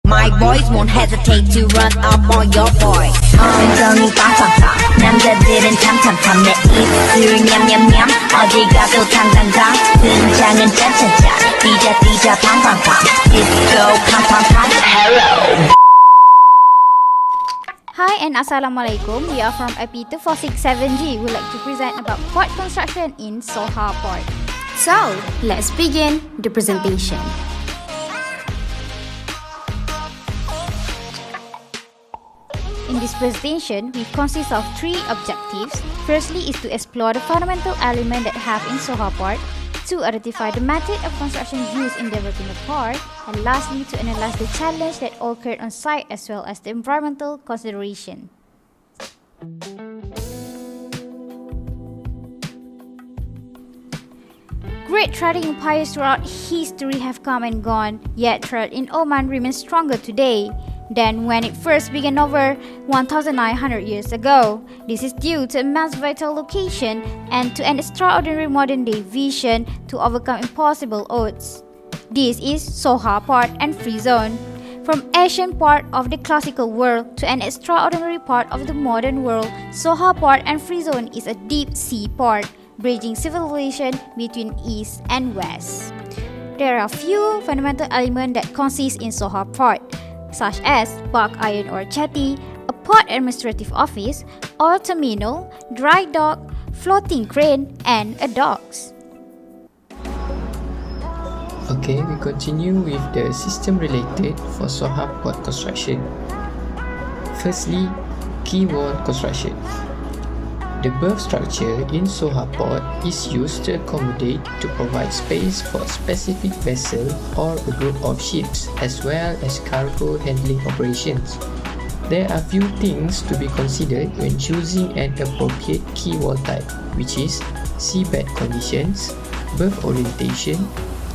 My boys won't hesitate to run up on your boy. 굉장히 빵빵빵 남자들은 탐탐탐 내 입술 냠냠냠 어디 가도 탕탕탕 등장은 짠짠짠 뛰자 뛰자 팡팡팡 Disco 팡팡팡 Hello. Hi and Assalamualaikum. We are from IP2467G. We would like to present about port construction in Sohar Port. So, let's begin the presentation. In this presentation, we consist of three objectives. Firstly is to explore the fundamental element that have in Sohar Port. To identify the method of construction used in developing the port. And lastly, to analyze the challenge that occurred on site as well as the environmental consideration. Great trading empires throughout history have come and gone, yet trade in Oman remains stronger today than when it first began over 1,900 years ago. This is due to immense vital location and to an extraordinary modern-day vision to overcome impossible odds. This is Sohar Port and Free Zone. From ancient part of the classical world to an extraordinary part of the modern world, Sohar Port and Free Zone is a deep sea port, bridging civilization between east and west. There are few fundamental elements that consist in Sohar Port, such as bulk iron ore jetty, a port administrative office, oil terminal, dry dock, floating crane, and a docks. Okay, we continue with the system related for Sohar Port construction. Firstly, quay wall construction. The berth structure in Sohar Port is used to accommodate to provide space for a specific vessel or a group of ships as well as cargo handling operations. There are few things to be considered when choosing an appropriate quay wall type, which is seabed conditions, berth orientation,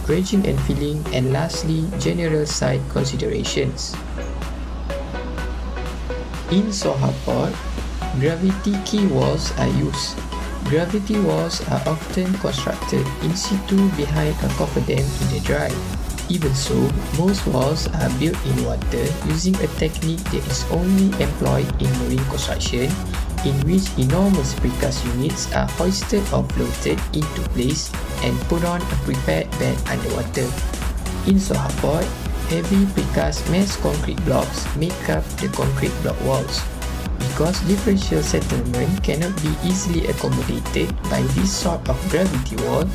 dredging and filling, and lastly, general site considerations. In Sohar Port, gravity quay walls are used. Gravity walls are often constructed in situ behind a cofferdam in the dry. Even so, most walls are built in water using a technique that is only employed in marine construction, in which enormous precast units are hoisted or floated into place and put on a prepared bed underwater. In Sohar Port, heavy precast mass concrete blocks make up the concrete block walls. Because differential settlement cannot be easily accommodated by this sort of gravity wall,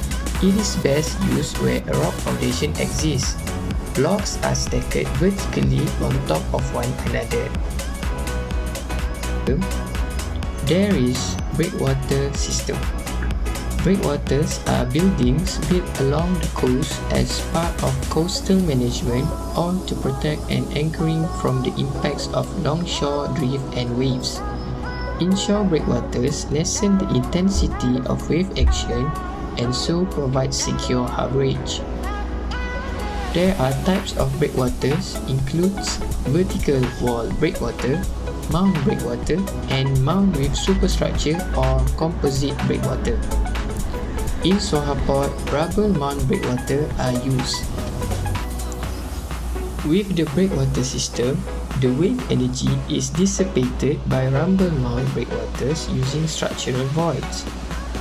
it is best used where a rock foundation exists. Blocks are stacked vertically on top of one another. There is breakwater system. Breakwaters are buildings built along the coast as part of coastal management or to protect and anchoring from the impacts of longshore drift and waves. Inshore breakwaters lessen the intensity of wave action and so provide secure harbourage. There are types of breakwaters includes vertical wall breakwater, mount breakwater, and mount with superstructure or composite breakwater. In Sohar Port, rubber mount breakwater are used. With the breakwater system, the wave energy is dissipated by rubber mount breakwaters using structural voids.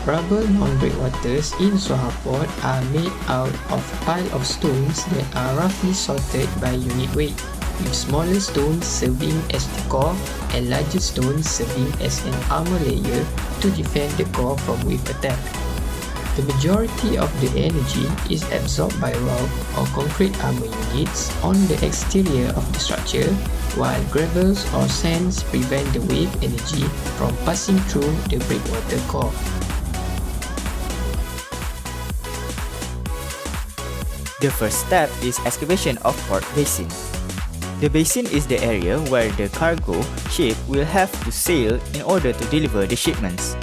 Rubber mount breakwaters in Sohar Port are made out of pile of stones that are roughly sorted by unit weight, with smaller stones serving as the core and larger stones serving as an armor layer to defend the core from wave attack. The majority of the energy is absorbed by rock or concrete armor units on the exterior of the structure, while gravels or sands prevent the wave energy from passing through the breakwater core. The first step is excavation of port basin. The basin is the area where the cargo ship will have to sail in order to deliver the shipments.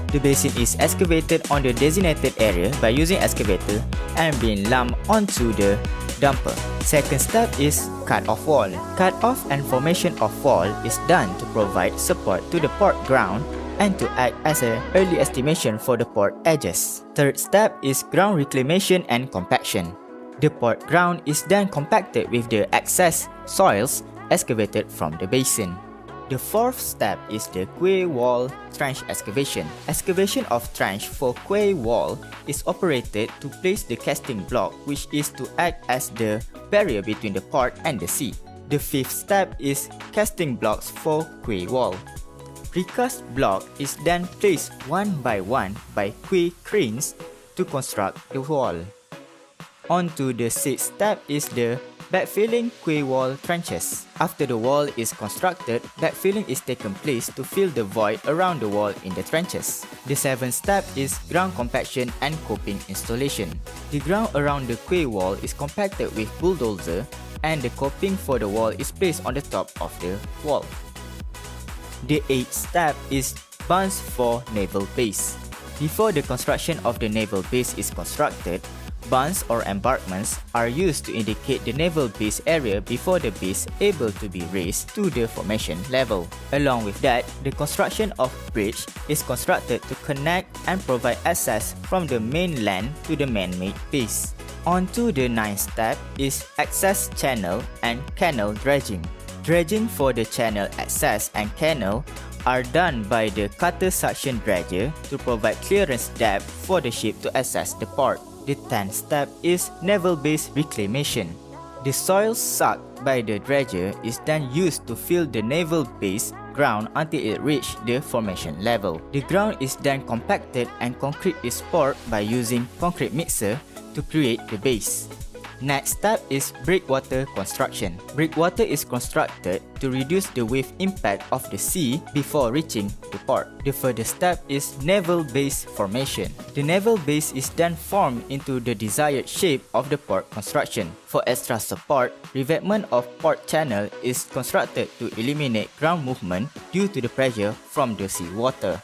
The basin is excavated on the designated area by using excavator and being lumped onto the dumper. Second step is cut-off wall. Cut-off and formation of wall is done to provide support to the port ground and to act as an early estimation for the port edges. Third step is ground reclamation and compaction. The port ground is then compacted with the excess soils excavated from the basin. The fourth step is the quay wall trench excavation. Excavation of trench for quay wall is operated to place the casting block, which is to act as the barrier between the port and the sea. The fifth step is casting blocks for quay wall. Precast block is then placed one by quay cranes to construct the wall. On to the sixth step is the backfilling quay wall trenches. After the wall is constructed, backfilling is taken place to fill the void around the wall in the trenches. The seventh step is ground compaction and coping installation. The ground around the quay wall is compacted with bulldozer and the coping for the wall is placed on the top of the wall. The eighth step is bunds for naval base. Before the construction of the naval base is constructed, bunds or embankments are used to indicate the naval base area before the base able to be raised to the formation level. Along with that, the construction of bridge is constructed to connect and provide access from the mainland to the man-made base. On to the ninth step is access channel and canal dredging. Dredging for the channel access and canal are done by the cutter suction dredger to provide clearance depth for the ship to access the port. The 10th step is naval base reclamation. The soil sucked by the dredger is then used to fill the naval base ground until it reaches the formation level. The ground is then compacted and concrete is poured by using concrete mixer to create the base. Next step is breakwater construction. Breakwater is constructed to reduce the wave impact of the sea before reaching the port. The further step is naval base formation. The naval base is then formed into the desired shape of the port construction. For extra support, revetment of port channel is constructed to eliminate ground movement due to the pressure from the seawater.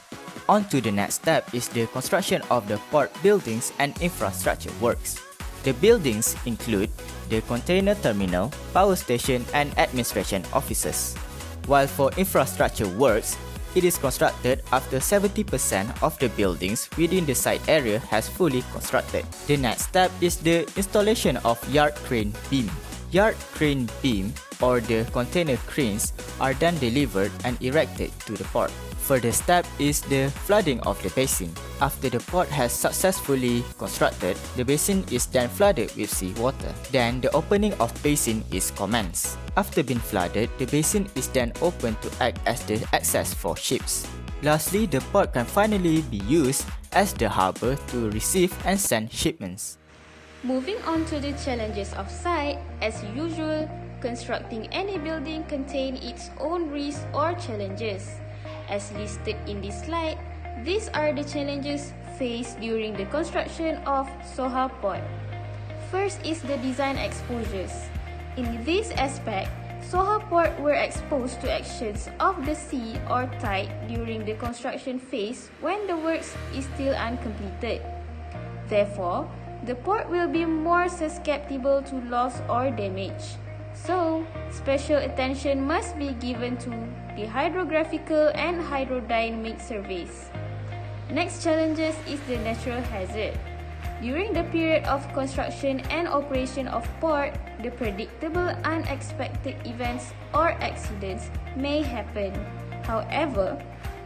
On to the next step is the construction of the port buildings and infrastructure works. The buildings include the container terminal, power station, and administration offices. While for infrastructure works, it is constructed after 70% of the buildings within the site area has fully constructed. The next step is the installation of yard crane beam. Yard crane beam or the container cranes are then delivered and erected to the port. Further step is the flooding of the basin. After the port has successfully constructed, the basin is then flooded with seawater. Then the opening of basin is commenced. After being flooded, the basin is then opened to act as the access for ships. Lastly, the port can finally be used as the harbour to receive and send shipments. Moving on to the challenges of site, as usual, constructing any building contains its own risks or challenges. As listed in this slide, these are the challenges faced during the construction of Sohar Port. First is the design exposures. In this aspect, Sohar Port were exposed to actions of the sea or tide during the construction phase when the works is still uncompleted. Therefore, the port will be more susceptible to loss or damage. So, special attention must be given to the hydrographical and hydrodynamic surveys. Next challenges is the natural hazard. During the period of construction and operation of port, the predictable unexpected events or accidents may happen. However,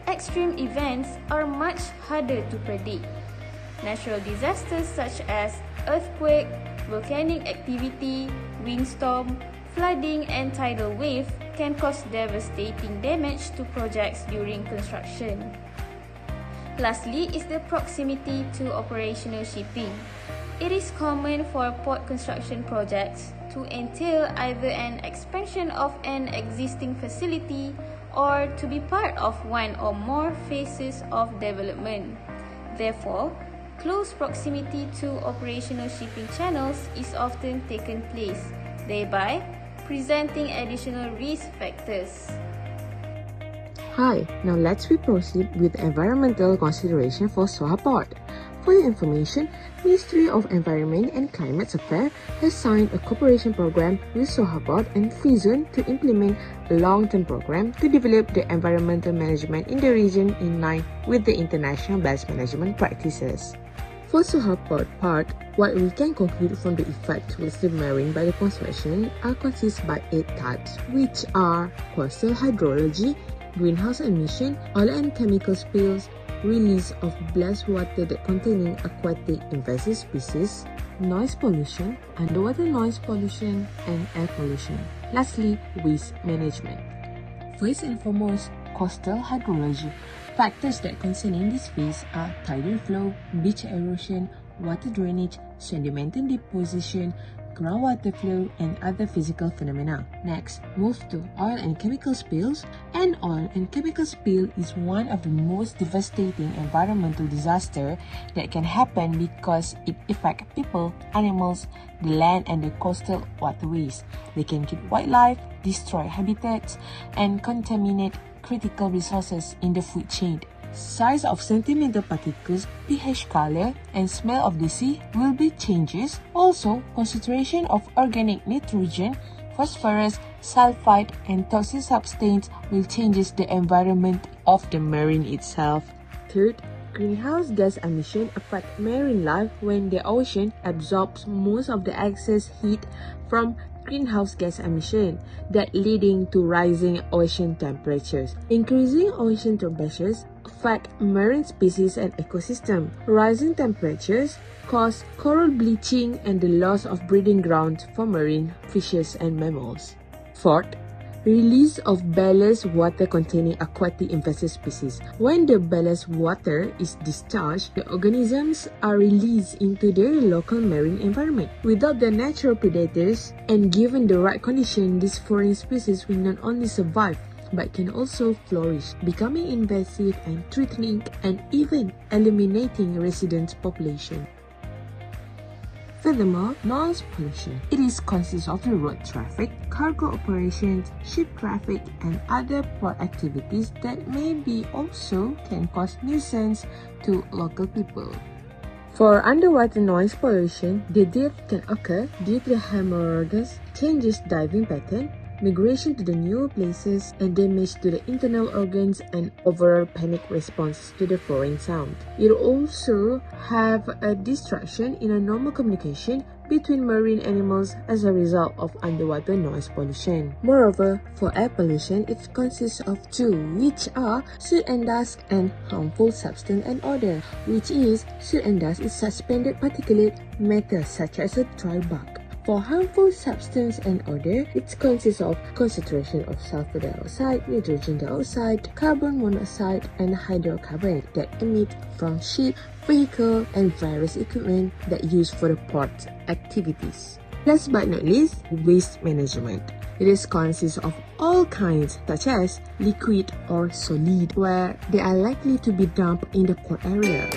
extreme events are much harder to predict. Natural disasters such as earthquake, volcanic activity, windstorm, flooding and tidal wave can cause devastating damage to projects during construction. Lastly is the proximity to operational shipping. It is common for port construction projects to entail either an expansion of an existing facility or to be part of one or more phases of development. Therefore, close proximity to operational shipping channels is often taken place, thereby presenting additional risk factors. Hi, now let's proceed with environmental consideration for Sohar Port. For your information, Ministry of Environment and Climate Affairs has signed a cooperation program with Sohar Port and Fizon to implement a long-term program to develop the environmental management in the region in line with the international best management practices. For Sohar Port part, what we can conclude from the effect towards the marine by the construction are consist by 8 types, which are coastal hydrology, greenhouse emission, oil and chemical spills, release of ballast water that containing aquatic invasive species, noise pollution, underwater noise pollution, and air pollution. Lastly, waste management. First and foremost, coastal hydrology. Factors that concerning this phase are tidal flow, beach erosion, water drainage, sedimental deposition, groundwater flow, and other physical phenomena. Next, move to oil and chemical spills. An oil and chemical spill is one of the most devastating environmental disaster that can happen because it affects people, animals, the land, and the coastal waterways. They can kill wildlife, destroy habitats, and contaminate critical resources in the food chain. Size of sedimental particles, pH color, and smell of the sea will be changes. Also, concentration of organic nitrogen, phosphorus, sulfide, and toxic substances will change the environment of the marine itself. Third, greenhouse gas emission affect marine life when the ocean absorbs most of the excess heat from greenhouse gas emission, that leading to rising ocean temperatures. Increasing ocean temperatures affect marine species and ecosystem. Rising temperatures cause coral bleaching and the loss of breeding grounds for marine fishes and mammals. Fourth, release of ballast water containing aquatic invasive species. When the ballast water is discharged, the organisms are released into their local marine environment. Without the natural predators and given the right condition, these foreign species will not only survive but can also flourish, becoming invasive and threatening and even eliminating resident population. Furthermore, noise pollution. It consists of the road traffic, cargo operations, ship traffic, and other port activities that maybe also can cause nuisance to local people. For underwater noise pollution, the depth can occur due to hemorrhages, changes diving pattern, migration to the new places, and damage to the internal organs and overall panic response to the foreign sound. It also have a distraction in a normal communication between marine animals as a result of underwater noise pollution. Moreover, for air pollution, it consists of two, which are soot and dust and harmful substance and odor, which is soot and dust is suspended particulate matter such as a dry bark. For harmful substance and odor, it consists of concentration of sulfur dioxide, nitrogen dioxide, carbon monoxide, and hydrocarbon that emit from ship, vehicle, and various equipment that used for the port activities. Last but not least, waste management. It consists of all kinds such as liquid or solid, where they are likely to be dumped in the port area.